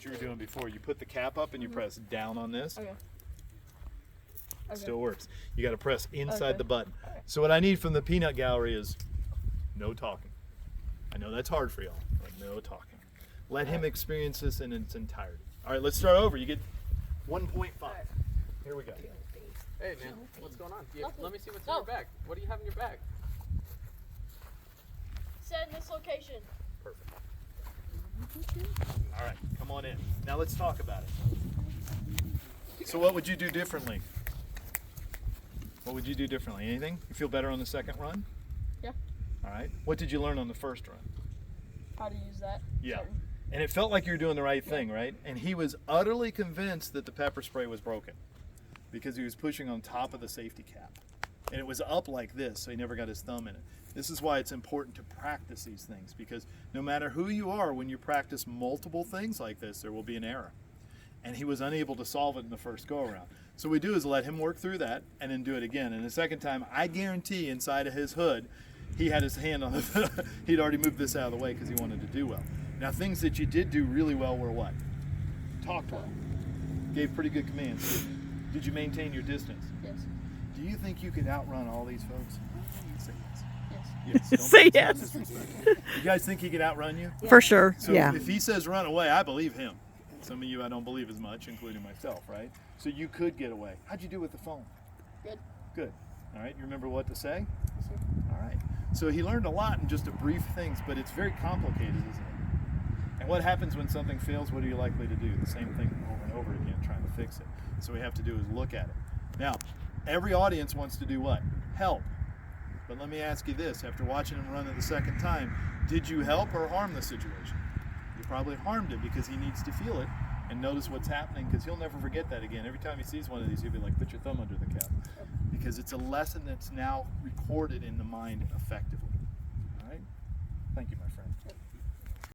you were doing before. You put the cap up and you press down on this. Okay. Still works. You got to press inside Okay. the button. So what I need from the peanut gallery is no talking. I know that's hard for y'all, but no talking. Let him experience this in its entirety. All right, let's start over. You get 1.5. Here we go. Hey man, what's going on? Nothing. Let me see what's No. in your bag. What do you have in your bag? Set in this location. Perfect. All right, come on in. Now let's talk about it. So what would you do differently? What would you do differently? Anything? You feel better on the second run? Yeah. All right. What did you learn on the first run? How to use that. Yeah. Certain. And it felt like you were doing the right thing, right? And he was utterly convinced that the pepper spray was broken because he was pushing on top of the safety cap. And it was up like this, so he never got his thumb in it. This is why it's important to practice these things, because no matter who you are, when you practice multiple things like this, there will be an error. And he was unable to solve it in the first go around. So what we do is let him work through that and then do it again. And the second time, I guarantee inside of his hood, he had his hand on the, he'd already moved this out of the way because he wanted to do well. Now things that you did do really well were what? Talked well, gave pretty good commands. Did you maintain your distance? Yes. Do you think you could outrun all these folks? Say yes. Yes. Yes. Say don't yes. disrespect. You guys think he could outrun you? For sure. So Yeah. if he says run away, I believe him. Some of you I don't believe as much, including myself, right? So you could get away. How'd you do with the phone? Good. Good. All right, you remember what to say? Yes, sir. All right. So he learned a lot in just a brief things, but it's very complicated, isn't it? And what happens when something fails? What are you likely to do? The same thing over and over again, trying to fix it. So what we have to do is look at it. Now, every audience wants to do what? Help. But let me ask you this, after watching him run it the second time, did you help or harm the situation? You probably harmed it because he needs to feel it and notice what's happening, because he'll never forget that again. Every time he sees one of these, he'll be like, put your thumb under the cap. Because it's a lesson that's now recorded in the mind effectively. All right? Thank you, my friend.